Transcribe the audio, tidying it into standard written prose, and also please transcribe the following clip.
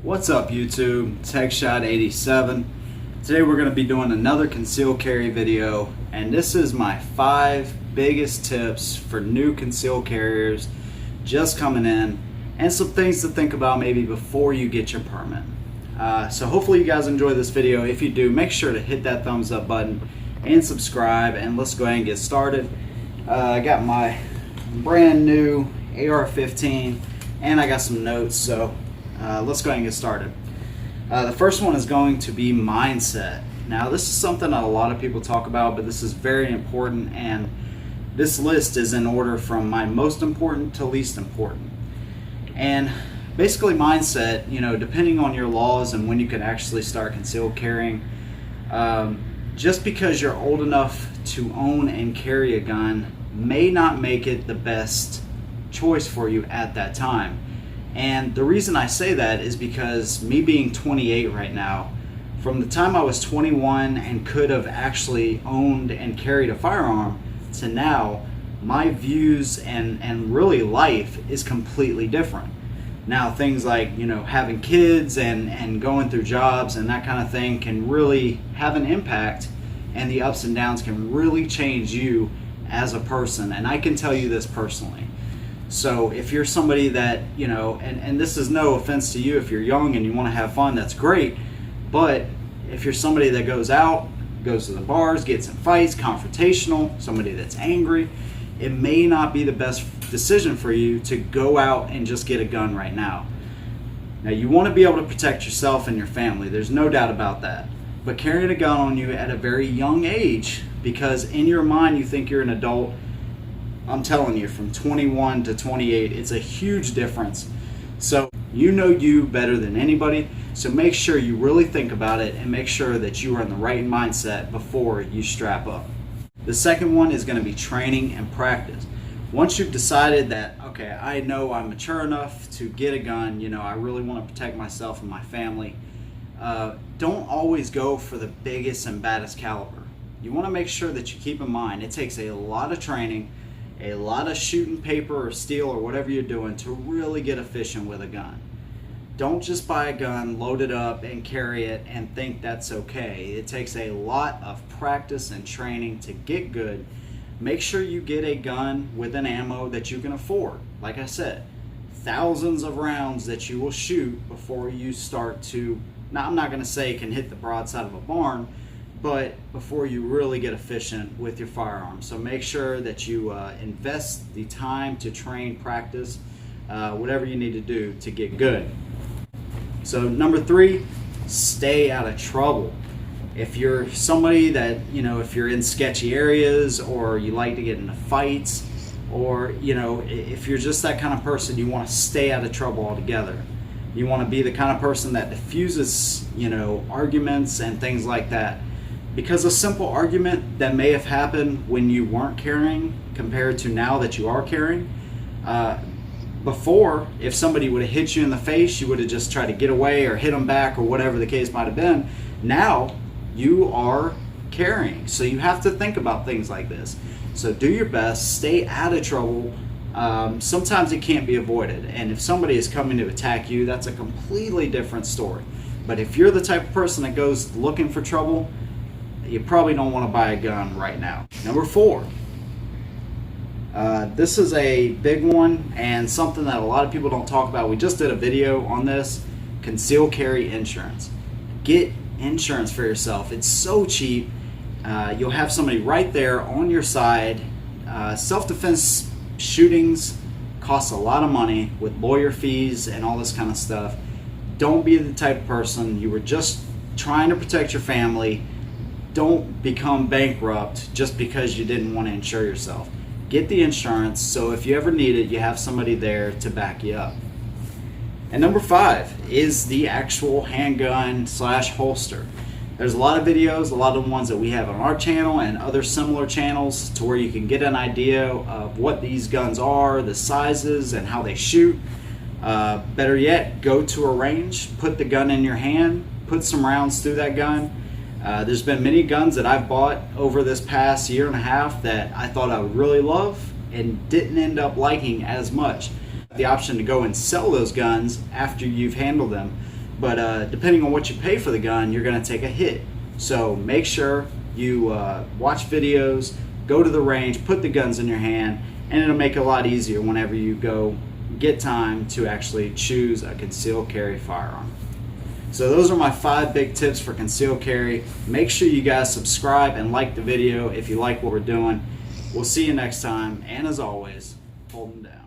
What's up YouTube? TechShot87. Today we're going to be doing another concealed carry video, and this is my 5 biggest tips for new concealed carriers just coming in, and some things to think about maybe before you get your permit. So hopefully you guys enjoy this video. If you do, make sure to hit that thumbs up button and subscribe, and let's go ahead and get started. I got my brand new AR-15 and I got some notes, so let's go ahead and get started. The first one is going to be mindset. Now this is something that a lot of people talk about, but this is very important, and this list is in order from my most important to least important. And basically mindset, you know, depending on your laws and when you can actually start concealed carrying, just because you're old enough to own and carry a gun may not make it the best choice for you at that time. And the reason I say that is because me being 28 right now, from the time I was 21 and could have actually owned and carried a firearm to now, my views and really life is completely different. Now things like, you know, having kids and going through jobs and that kind of thing can really have an impact, and the ups and downs can really change you as a person, and I can tell you this personally. So if you're somebody that, you know, and this is no offense to you, if you're young and you want to have fun, that's great. But if you're somebody that goes out, goes to the bars, gets in fights, confrontational, somebody that's angry, it may not be the best decision for you to go out and just get a gun right now. Now you want to be able to protect yourself and your family, there's no doubt about that. But carrying a gun on you at a very young age, because in your mind you think you're an adult, I'm telling you, from 21 to 28, it's a huge difference. So you know you better than anybody, so make sure you really think about it and make sure that you are in the right mindset before you strap up. The second one is going to be training and practice. Once you've decided that, okay, I know I'm mature enough to get a gun, you know, I really want to protect myself and my family, don't always go for the biggest and baddest caliber. You want to make sure that you keep in mind it takes a lot of training, a lot of shooting paper or steel or whatever you're doing to really get efficient with a gun. Don't just buy a gun, load it up and carry it and think that's okay. It takes a lot of practice and training to get good. Make sure you get a gun with an ammo that you can afford. Like I said, thousands of rounds that you will shoot before you start to, now I'm not going to say it can hit the broadside of a barn, but before you really get efficient with your firearm. So make sure that you invest the time to train, practice, whatever you need to do to get good. So number 3, stay out of trouble. If you're somebody that, you know, if you're in sketchy areas or you like to get into fights, or, you know, if you're just that kind of person, you want to stay out of trouble altogether. You want to be the kind of person that diffuses, you know, arguments and things like that. Because a simple argument that may have happened when you weren't carrying compared to now that you are carrying, before, if somebody would have hit you in the face, you would have just tried to get away or hit them back or whatever the case might have been. Now you are carrying, so you have to think about things like this. So do your best, stay out of trouble. Sometimes it can't be avoided, and if somebody is coming to attack you, that's a completely different story. But if you're the type of person that goes looking for trouble, you probably don't want to buy a gun right now. Number 4. This is a big one and something that a lot of people don't talk about. We just did a video on this. Concealed carry insurance. Get insurance for yourself. It's so cheap. You'll have somebody right there on your side. Self-defense shootings cost a lot of money with lawyer fees and all this kind of stuff. Don't be the type of person, you were just trying to protect your family. Don't become bankrupt just because you didn't want to insure yourself. Get the insurance, so if you ever need it, you have somebody there to back you up. And number 5 is the actual handgun / holster. There's a lot of videos, a lot of the ones that we have on our channel and other similar channels, to where you can get an idea of what these guns are, the sizes, and how they shoot. Better yet, go to a range, put the gun in your hand, put some rounds through that gun. There's been many guns that I've bought over this past year and a half that I thought I would really love and didn't end up liking as much. The option to go and sell those guns after you've handled them but depending on what you pay for the gun, you're going to take a hit. So make sure you watch videos, go to the range, put the guns in your hand, and it'll make it a lot easier whenever you go get time to actually choose a concealed carry firearm. So those are my 5 big tips for concealed carry. Make sure you guys subscribe and like the video if you like what we're doing. We'll see you next time, and as always, hold them down.